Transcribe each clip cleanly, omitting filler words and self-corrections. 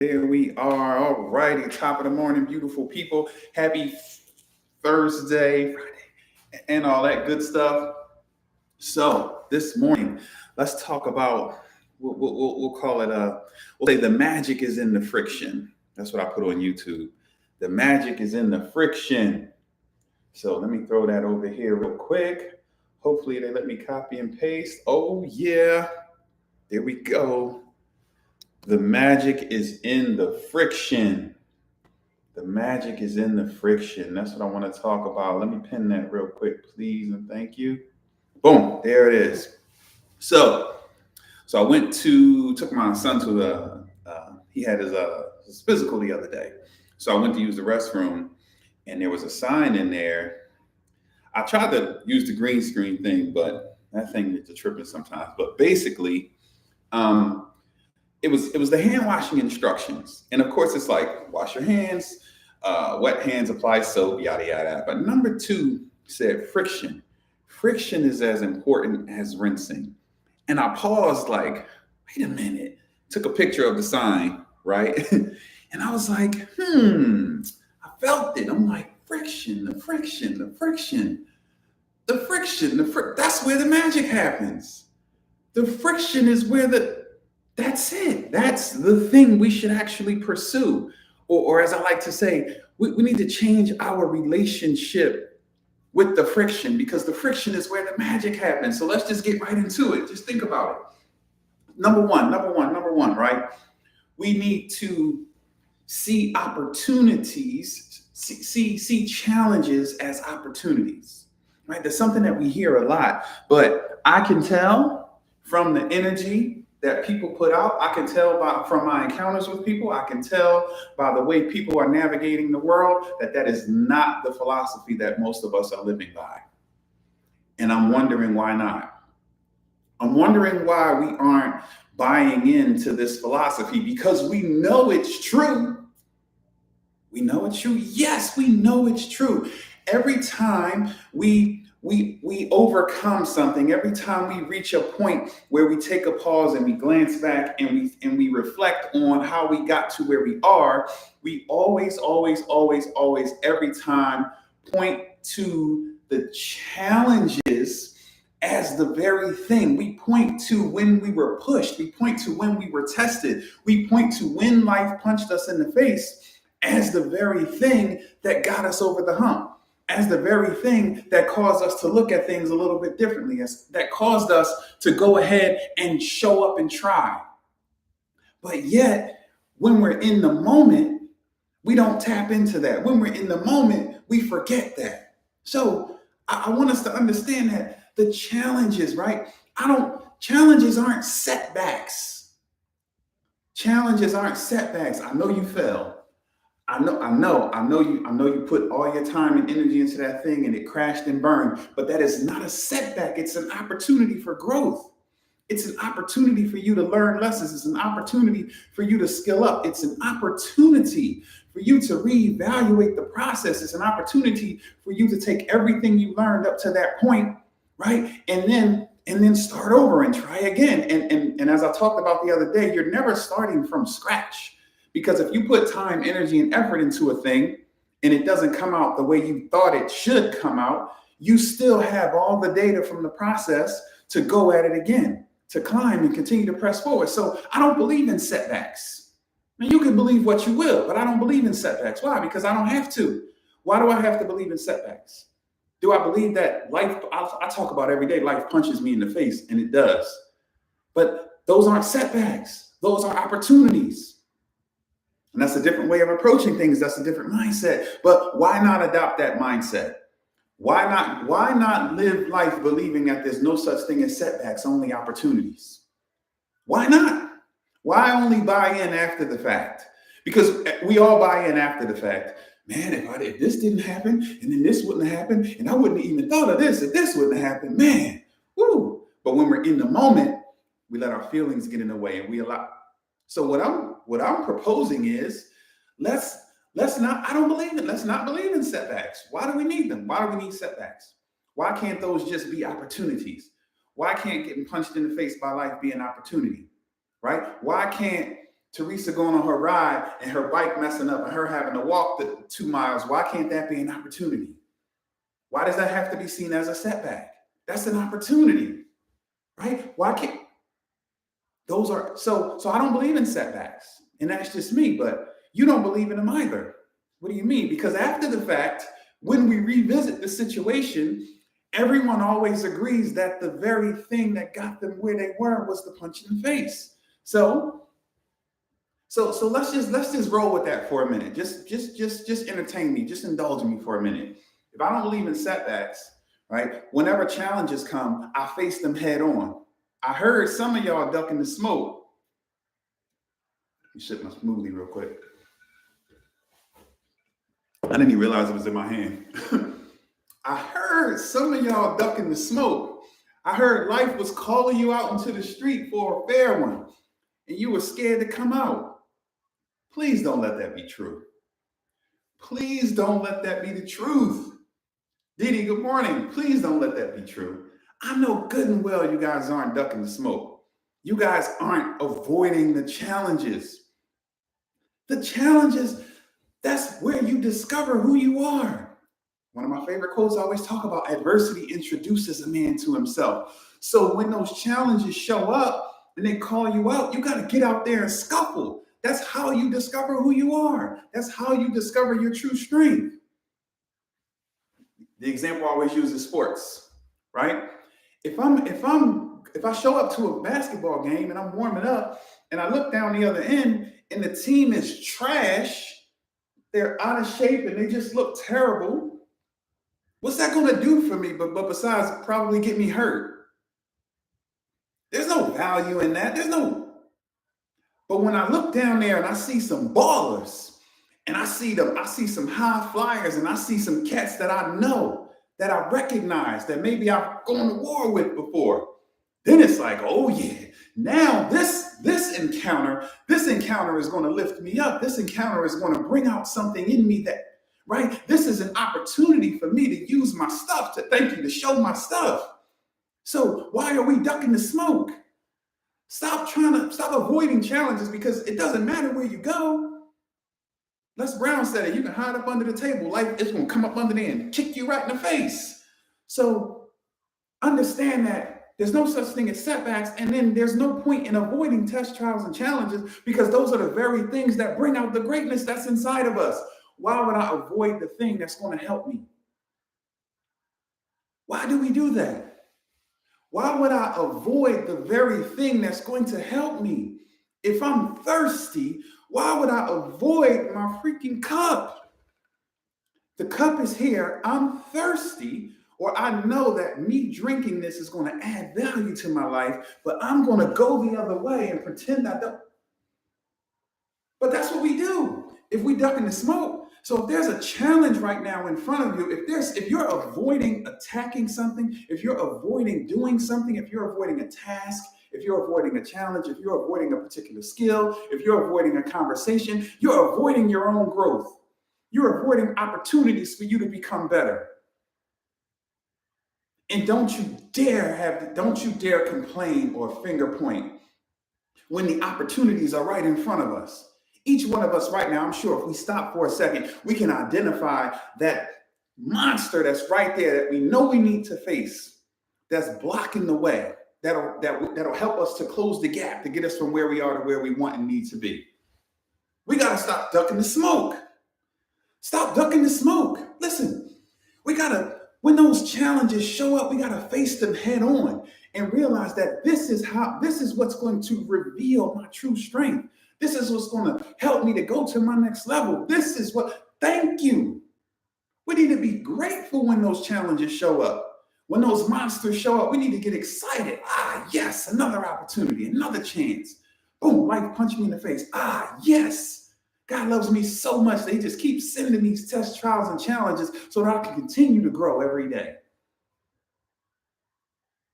There we are. All righty. Top of the morning, beautiful people. Happy Thursday, Friday, and all that good stuff. So, this morning, let's talk about, we'll call it, we'll say the magic is in the friction. That's what I put on YouTube. The magic is in the friction. So, let me throw that over here real quick. Hopefully, they let me copy and paste. Oh, yeah. There we go. The magic is in the friction. The magic is in the friction. That's what I want to talk about. Let me pin that real quick, please, and thank you. Boom, there it is. So, so I took my son to he had his physical the other day. So I went to use the restroom, and there was a sign in there. I tried to use the green screen thing, but that thing gets to tripping sometimes. But basically, um, it was the hand washing instructions, and of course it's like wash your hands, wet hands, apply soap, yada yada. But number two said friction. Friction is as important as rinsing. And I paused, like, wait a minute. Took a picture of the sign, right? And I was like, I felt it. I'm like, friction, the friction, the friction, the friction, that's where the magic happens. The friction is where that's it. That's the thing we should actually pursue. Or as I like to say, we need to change our relationship with the friction, because the friction is where the magic happens. So let's just get right into it. Just think about it. Number one, right? We need to see opportunities, see challenges as opportunities, right? That's something that we hear a lot, but I can tell from the energy that people put out. I can tell from my encounters with people. I can tell by the way people are navigating the world that is not the philosophy that most of us are living by. And I'm wondering why not. I'm wondering why we aren't buying into this philosophy, because we know it's true. We know it's true. Yes, we know it's true. Every time we overcome something, every time we reach a point where we take a pause and we glance back and we reflect on how we got to where we are, we always every time point to the challenges as the very thing. We point to when we were pushed, we point to when we were tested, we point to when life punched us in the face as the very thing that got us over the hump, as the very thing that caused us to look at things a little bit differently, as that caused us to go ahead and show up and try. But yet, when we're in the moment, we don't tap into that. When we're in the moment, we forget that. So I want us to understand that the challenges, right? Challenges aren't setbacks. Challenges aren't setbacks. I know you fell. I know you put all your time and energy into that thing and it crashed and burned, but that is not a setback. It's an opportunity for growth. It's an opportunity for you to learn lessons. It's an opportunity for you to skill up. It's an opportunity for you to reevaluate the process. It's an opportunity for you to take everything you learned up to that point, right? And then start over and try again. And as I talked about the other day, you're never starting from scratch. Because if you put time, energy, and effort into a thing and it doesn't come out the way you thought it should come out, you still have all the data from the process to go at it again, to climb and continue to press forward. So I don't believe in setbacks. Now, you can believe what you will, but I don't believe in setbacks. Why? Because I don't have to. Why do I have to believe in setbacks? Do I believe that life, I talk about every day, life punches me in the face, and it does. But those aren't setbacks. Those are opportunities. And that's a different way of approaching things. That's a different mindset. But why not adopt that mindset? Why not live life believing that there's no such thing as setbacks, only opportunities? Why not? Why only buy in after the fact? Because we all buy in after the fact. Man, if this didn't happen, and then this wouldn't have happened, and I wouldn't have even thought of this if this wouldn't have happened, man, woo. But when we're in the moment, we let our feelings get in the way, and we allow. So what I'm proposing is let's not, I don't believe it. Let's not believe in setbacks. Why do we need them? Why do we need setbacks? Why can't those just be opportunities? Why can't getting punched in the face by life be an opportunity? Right? Why can't Teresa going on her ride and her bike messing up and her having to walk the 2 miles. Why can't that be an opportunity? Why does that have to be seen as a setback? That's an opportunity, right? Why can't those are so I don't believe in setbacks, and that's just me, but you don't believe in them either. What do you mean? Because after the fact, when we revisit the situation, everyone always agrees that the very thing that got them where they were was the punch in the face. So let's just roll with that for a minute. Just entertain me. Just indulge me for a minute. If I don't believe in setbacks, right? Whenever challenges come, I face them head on. I heard some of y'all ducking the smoke. Let me sip my smoothie real quick. I didn't even realize it was in my hand. I heard some of y'all ducking the smoke. I heard life was calling you out into the street for a fair one, and you were scared to come out. Please don't let that be true. Please don't let that be the truth. Didi, good morning. Please don't let that be true. I know good and well you guys aren't ducking the smoke. You guys aren't avoiding the challenges. The challenges, that's where you discover who you are. One of my favorite quotes I always talk about, adversity introduces a man to himself. So when those challenges show up and they call you out, you got to get out there and scuffle. That's how you discover who you are. That's how you discover your true strength. The example I always use is sports, right? If I show up to a basketball game and I'm warming up and I look down the other end and the team is trash, they're out of shape and they just look terrible, what's that going to do for me but besides probably get me hurt? There's no value in that. But when I look down there and I see some ballers and I see some high flyers and I see some cats that I know, that I recognize, that maybe I've gone to war with before, then it's like, oh yeah, now this encounter is going to lift me up. This encounter is going to bring out something in me that, right? This is an opportunity for me to use my stuff, to show my stuff. So why are we ducking the smoke? Stop avoiding challenges because it doesn't matter where you go. Les Brown said it, you can hide up under the table. Life is going to come up under there and kick you right in the face. So understand that there's no such thing as setbacks, and then there's no point in avoiding test trials and challenges because those are the very things that bring out the greatness that's inside of us. Why would I avoid the thing that's going to help me? Why do we do that? Why would I avoid the very thing that's going to help me? If I'm thirsty, why would I avoid my freaking cup? The cup is here, I'm thirsty, or I know that me drinking this is going to add value to my life, but I'm going to go the other way and pretend I don't. But that's what we do if we duck in the smoke. So if there's a challenge right now in front of you, if you're avoiding attacking something, if you're avoiding doing something, if you're avoiding a task, if you're avoiding a challenge, if you're avoiding a particular skill, if you're avoiding a conversation, you're avoiding your own growth. You're avoiding opportunities for you to become better. And don't you dare complain or finger point when the opportunities are right in front of us. Each one of us right now, I'm sure if we stop for a second, we can identify that monster that's right there that we know we need to face, that's blocking the way, that'll help us to close the gap to get us from where we are to where we want and need to be. We got to stop ducking the smoke. Stop ducking the smoke. Listen, when those challenges show up, we got to face them head on and realize that this is what's going to reveal my true strength. This is what's going to help me to go to my next level. Thank you. We need to be grateful when those challenges show up. When those monsters show up, we need to get excited. Yes, another opportunity, another chance. Boom, life punched me in the face. Yes. God loves me so much that he just keeps sending these tests, trials, and challenges so that I can continue to grow every day.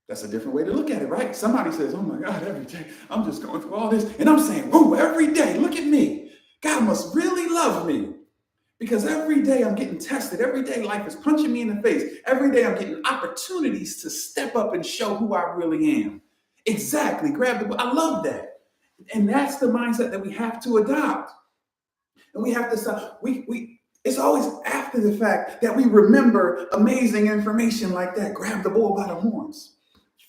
That's a different way to look at it, right? Somebody says, oh my God, every day I'm just going through all this. And I'm saying, whoa, every day, look at me. God must really love me because every day I'm getting tested. Every day life is punching me in the face. Every day I'm getting opportunities to step up and show who I really am. Exactly. I love that. And that's the mindset that we have to adopt. And we have to stop. It's always after the fact that we remember amazing information like that. Grab the bull by the horns.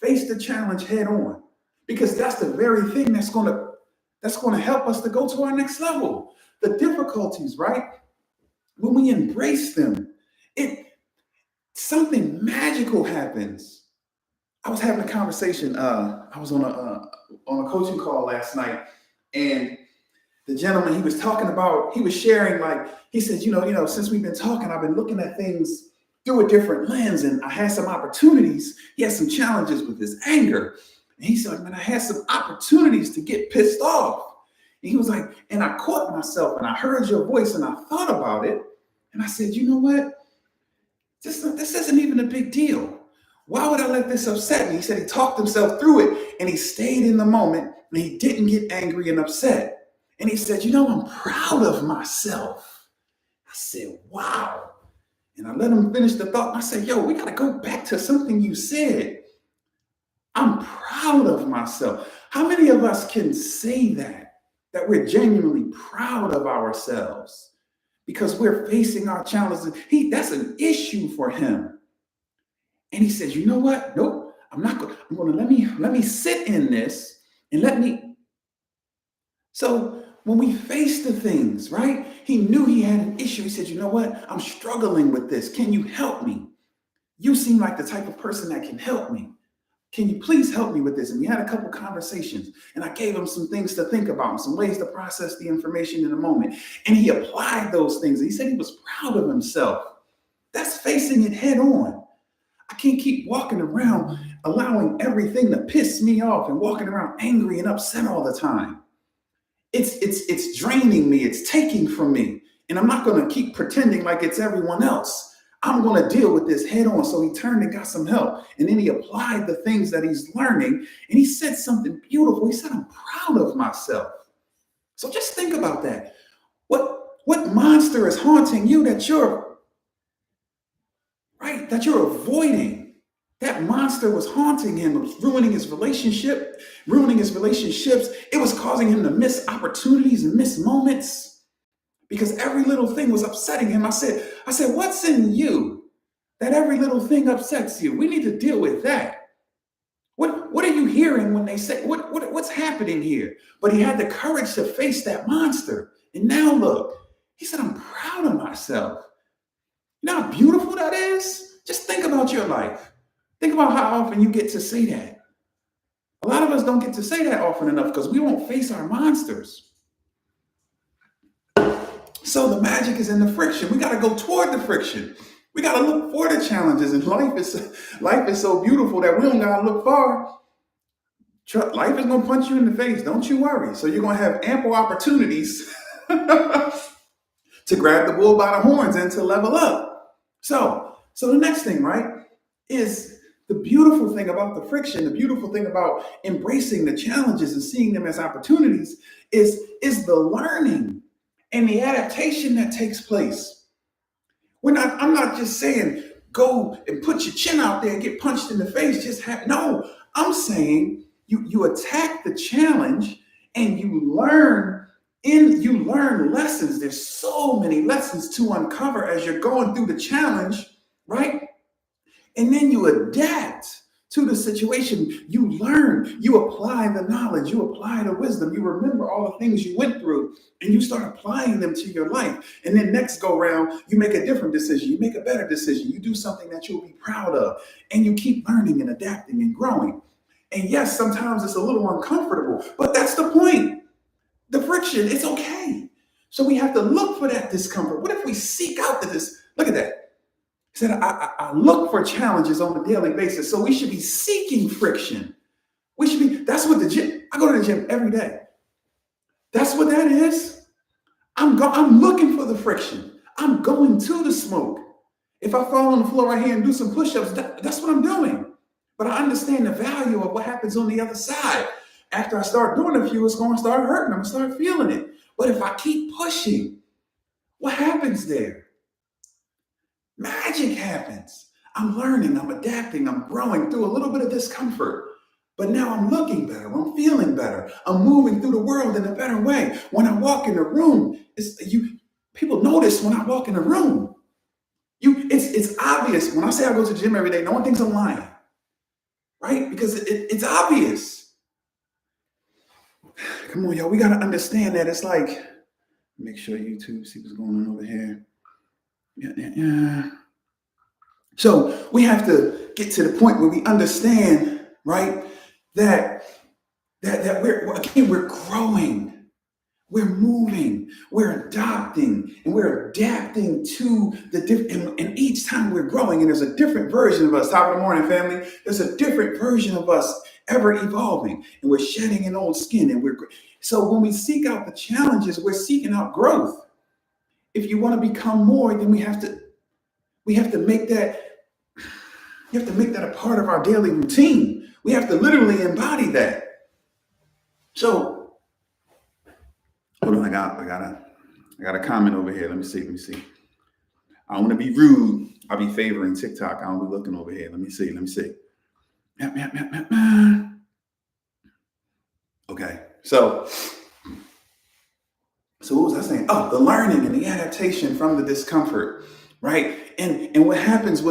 Face the challenge head on. Because that's the very thing that's gonna help us to go to our next level. The difficulties, right? When we embrace them, something magical happens. I was having a conversation. I was on a coaching call last night, and the gentleman he was sharing, like, he said, since we've been talking, I've been looking at things through a different lens, and I had some opportunities. He had some challenges with his anger, and he said, man, I had some opportunities to get pissed off. And he was like, and I caught myself, and I heard your voice, and I thought about it, and I said, you know what? This isn't even a big deal. Why would I let this upset me? He said he talked himself through it, and he stayed in the moment, and he didn't get angry and upset. And he said, I'm proud of myself. I said, wow. And I let him finish the thought. And I said, we got to go back to something you said. I'm proud of myself. How many of us can say that we're genuinely proud of ourselves because we're facing our challenges? That's an issue for him. And he says, you know what? Nope, I'm not going. I'm going to let me sit in this and let me. So when we face the things, right? He knew he had an issue. He said, you know what? I'm struggling with this. Can you help me? You seem like the type of person that can help me. Can you please help me with this? And we had a couple conversations, and I gave him some things to think about and some ways to process the information in a moment. And he applied those things. He said he was proud of himself. That's facing it head on. I can't keep walking around allowing everything to piss me off and walking around angry and upset all the time. It's draining me. It's taking from me. And I'm not going to keep pretending like it's everyone else. I'm going to deal with this head on. So he turned and got some help. And then he applied the things that he's learning. And he said something beautiful. He said, I'm proud of myself. So just think about that. What monster is haunting you that you're avoiding? That monster was haunting him. It was ruining his relationship, ruining his relationships. It was causing him to miss opportunities and miss moments because every little thing was upsetting him. I said, what's in you that every little thing upsets you? We need to deal with that. What are you hearing when they say, what's happening here? But he had the courage to face that monster. And now look, he said, I'm proud of myself. You know how beautiful that is? Just think about your life. Think about how often you get to say that. A lot of us don't get to say that often enough because we won't face our monsters. So the magic is in the friction. We got to go toward the friction. We got to look for the challenges. And life is so beautiful that we don't got to look far. Life is going to punch you in the face. Don't you worry. So you're going to have ample opportunities to grab the bull by the horns and to level up. So the next thing, right, is the beautiful thing about the friction, the beautiful thing about embracing the challenges and seeing them as opportunities is the learning and the adaptation that takes place. I'm not just saying go and put your chin out there and get punched in the face. No, I'm saying you attack the challenge and you learn lessons. There's so many lessons to uncover as you're going through the challenge, right? And then you adapt to the situation. You learn, you apply the knowledge, you apply the wisdom, you remember all the things you went through, and you start applying them to your life. And then next go round, you make a different decision, you make a better decision, you do something that you'll be proud of, and you keep learning and adapting and growing. And yes, sometimes it's a little uncomfortable, but that's the point. The friction, it's okay. So we have to look for that discomfort. What if we seek out look at that. He said, I look for challenges on a daily basis. So we should be seeking friction. That's what I go to the gym every day. That's what that is. I'm looking for the friction. I'm going to the smoke. If I fall on the floor right here and do some push-ups, that's what I'm doing. But I understand the value of what happens on the other side. After I start doing a few, it's going to start hurting. I'm going to start feeling it. But if I keep pushing, what happens there? Magic happens. I'm learning, I'm adapting, I'm growing through a little bit of discomfort. But now I'm looking better. I'm feeling better. I'm moving through the world in a better way. When I walk in the room, people notice when I walk in the room. It's obvious. When I say I go to the gym every day, no one thinks I'm lying, right? Because it's obvious. Come on, y'all. We got to understand that it's like, make sure YouTube see what's going on over here. Yeah. So we have to get to the point where we understand, right, that we're growing. We're moving, we're adopting, and we're adapting to the different. And each time we're growing, and there's a different version of us. Top of the morning, family. There's a different version of us ever evolving, and we're shedding an old skin. So when we seek out the challenges, we're seeking out growth. If you want to become more, then we have to make that. You have to make that a part of our daily routine. We have to literally embody that. So. Hold on, I got a comment over here. Let me see. I don't want to be rude. I'll be favoring TikTok. I don't be looking over here. Let me see. Okay. So what was I saying? Oh, the learning and the adaptation from the discomfort, right? And what happens,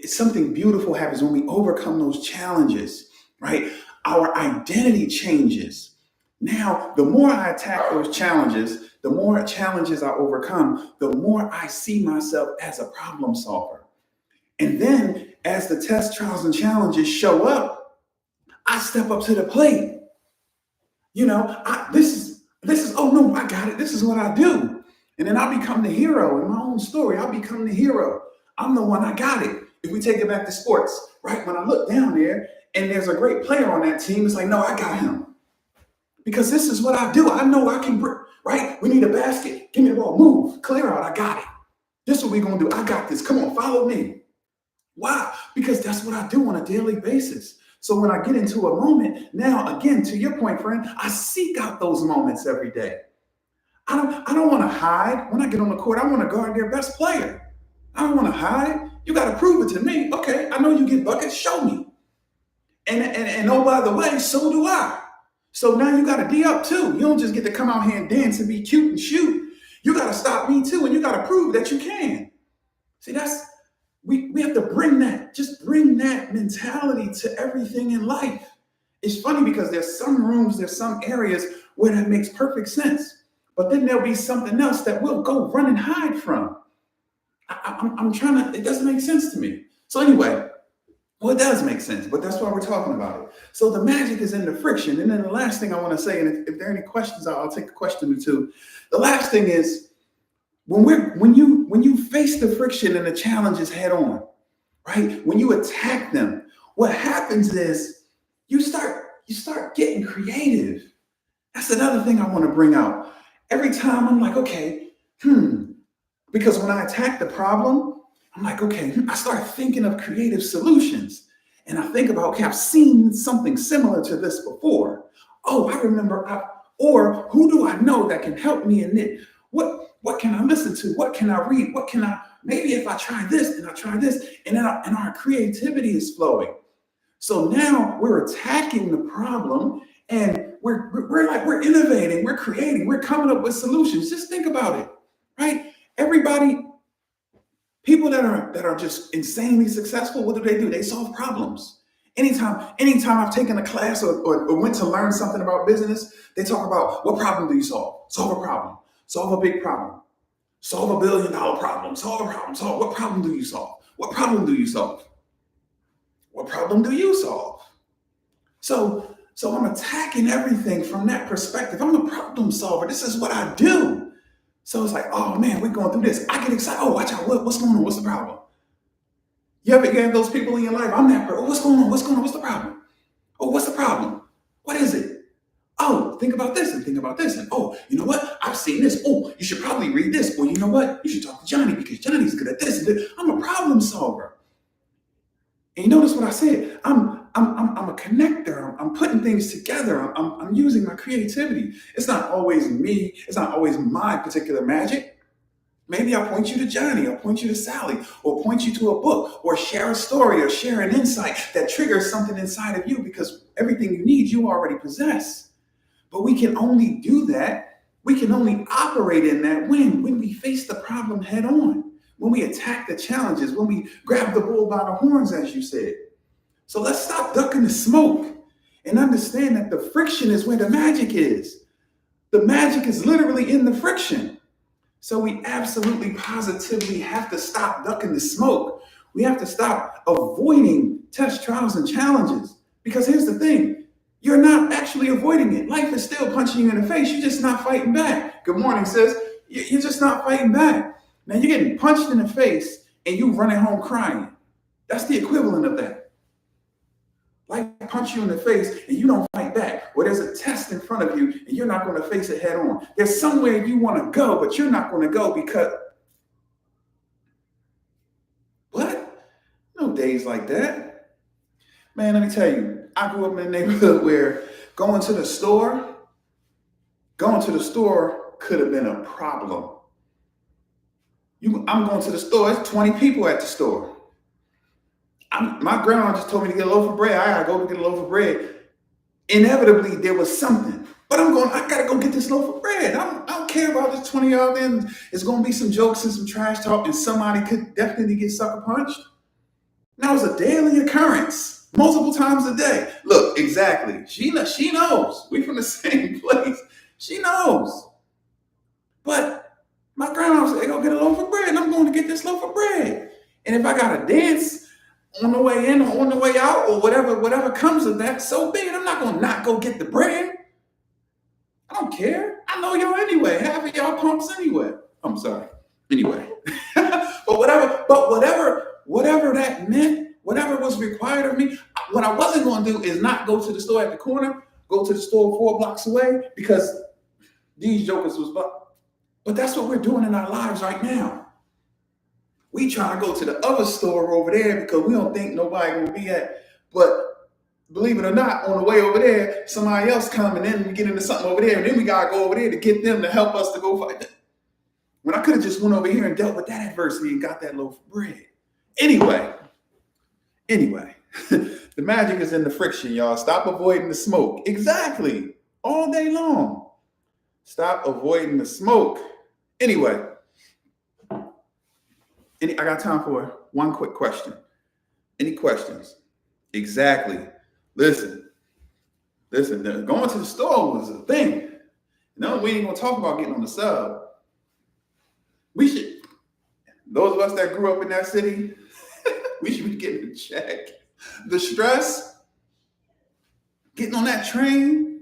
something beautiful happens when we overcome those challenges, right? Our identity changes. Now, the more I attack those challenges, the more challenges I overcome, the more I see myself as a problem solver. And then as the tests, trials, and challenges show up, I step up to the plate. This is, oh no, I got it. This is what I do. And then I become the hero in my own story. I become the hero. I'm the one, I got it. If we take it back to sports, right? When I look down there and there's a great player on that team, it's like, no, I got him. Because this is what I do. I know I can, right? We need a basket. Give me the ball. Move. Clear out. I got it. This is what we're going to do. I got this. Come on, follow me. Why? Because that's what I do on a daily basis. So when I get into a moment, now, again, to your point, friend, I seek out those moments every day. I don't want to hide. When I get on the court, I want to guard their best player. I don't want to hide. You got to prove it to me. Okay, I know you get buckets. Show me. And oh, by the way, so do I. So now you got to D up too. You don't just get to come out here and dance and be cute and shoot. You got to stop me too, and you got to prove that you can. See, we have to bring that mentality to everything in life. It's funny because there's some areas where that makes perfect sense, but then there'll be something else that we'll go run and hide from. It doesn't make sense to me. So anyway. Well, it does make sense, but that's why we're talking about it. So the magic is in the friction. And then the last thing I want to say, and if there are any questions, I'll take a question or two. The last thing is when you face the friction and the challenges head on, right? When you attack them, what happens is you start getting creative. That's another thing I want to bring out. Every time I'm like, okay, because when I attack the problem, I'm like, okay, I start thinking of creative solutions. And I think about, okay, I've seen something similar to this before. Oh, I remember, or who do I know that can help me in it? What can I listen to? What can I read? Maybe if I try this and I try this, and our creativity is flowing. So now we're attacking the problem and we're innovating, we're creating, we're coming up with solutions. Just think about it, right? People that are just insanely successful, what do? They solve problems. Anytime I've taken a class or went to learn something about business, they talk about what problem do you solve? Solve a problem. Solve a big problem. Solve $1 billion problem. Solve a problem. What problem do you solve? What problem do you solve? What problem do you solve? So I'm attacking everything from that perspective. I'm a problem solver. This is what I do. So it's like, oh man, we're going through this. I get excited. Oh, watch out. What's going on? What's the problem? You ever get those people in your life? I'm that person. Oh, what's going on? What's going on? What's the problem? Oh, what's the problem? What is it? Oh, think about this and think about this. And oh, you know what? I've seen this. Oh, you should probably read this. Or you know what? You should talk to Johnny because Johnny's good at this. I'm a problem solver. And you notice what I said? I'm a connector. I'm putting things together. I'm using my creativity. It's not always me. It's not always my particular magic. Maybe I'll point you to Johnny, I'll point you to Sally, or point you to a book, or share a story, or share an insight that triggers something inside of you, because everything you need, you already possess. But we can only do that, we can only operate in that when we face the problem head on, when we attack the challenges, when we grab the bull by the horns, as you said. So let's stop ducking the smoke and understand that the friction is where the magic is. The magic is literally in the friction. So we absolutely positively have to stop ducking the smoke. We have to stop avoiding tests, trials, and challenges. Because here's the thing, you're not actually avoiding it. Life is still punching you in the face. You're just not fighting back. Good morning, sis. You're just not fighting back. Now you're getting punched in the face and you running home crying. That's the equivalent of that. Life punch you in the face and you don't fight back. Or there's a test in front of you and you're not going to face it head on. There's somewhere you want to go, but you're not going to go because what? No days like that. Man, let me tell you, I grew up in a neighborhood where going to the store could have been a problem. I'm going to the store, there's 20 people at the store. My grandma just told me to get a loaf of bread. I gotta go get a loaf of bread. Inevitably, there was something. But I gotta go get this loaf of bread. I don't care about this 20 y'all. Then it's gonna be some jokes and some trash talk, and somebody could definitely get sucker punched. Now it's a daily occurrence, multiple times a day. Look, exactly. She knows. We from the same place. She knows. But my grandma said, go get a loaf of bread, and I'm going to get this loaf of bread. And if I gotta dance on the way in or on the way out or whatever comes of that, so be it. I'm not gonna not go get the bread. I don't care. I know y'all anyway. Half of y'all punks anyway. I'm sorry. Anyway. but whatever that meant, whatever was required of me, what I wasn't gonna do is not go to the store at the corner, go to the store 4 blocks away because these jokers was blocked. But that's what we're doing in our lives right now. We try to go to the other store over there because we don't think nobody gonna be at. But believe it or not, on the way over there, somebody else come and then we get into something over there, and then we gotta go over there to get them to help us to go fight. When I could have just went over here and dealt with that adversity and got that loaf of bread. Anyway, the magic is in the friction, y'all. Stop avoiding the smoke. Exactly. All day long. Stop avoiding the smoke. Anyway. I got time for one quick question. Any questions? Exactly. Listen, going to the store was a thing. No, we ain't gonna talk about getting on the sub. Those of us that grew up in that city, we should be getting a check. The stress, getting on that train,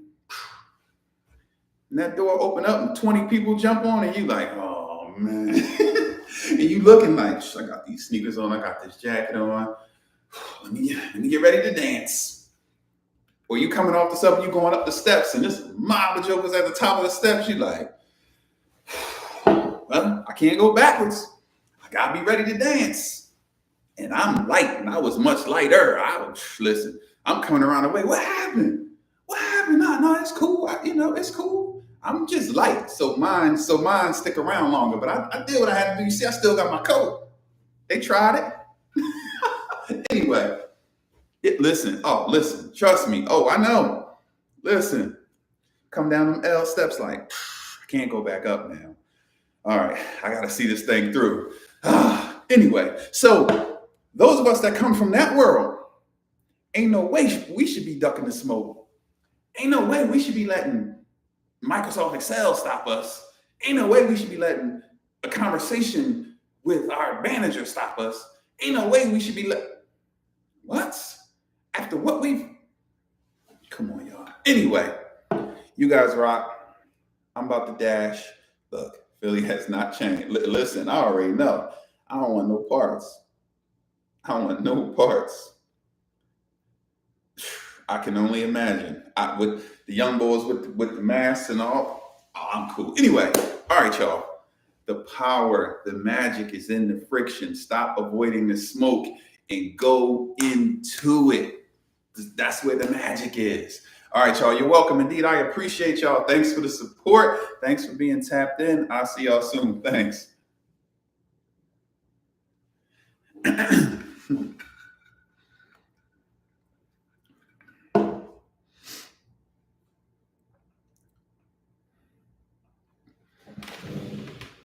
and that door open up and 20 people jump on and you like, oh man. And you looking like, I got these sneakers on, I got this jacket on. Let me get ready to dance. Or you coming off the sub, you going up the steps, and this mob of jokers at the top of the steps, you like, well, I can't go backwards. I gotta be ready to dance. And I'm light, and I was much lighter. Listen, I'm coming around the way. What happened? No, it's cool. It's cool. I'm just light, so mine stick around longer. But I did what I had to do. You see, I still got my coat. They tried it. Anyway, listen, trust me. Oh, I know. Listen, come down them L steps like, I can't go back up now. All right, I got to see this thing through. Anyway, so those of us that come from that world, ain't no way we should be ducking the smoke. Ain't no way we should be letting Microsoft Excel stop us. Ain't no way we should be letting a conversation with our manager stop us. Ain't no way we should be what? After what come on, y'all. Anyway, you guys rock. I'm about to dash. Look, Philly has not changed. Listen, I already know. I don't want no parts. I can only imagine. With the young boys with the masks and all. Oh, I'm cool. Anyway, all right, y'all. The power, the magic is in the friction. Stop avoiding the smoke and go into it. That's where the magic is. All right, y'all. You're welcome. Indeed, I appreciate y'all. Thanks for the support. Thanks for being tapped in. I'll see y'all soon. Thanks.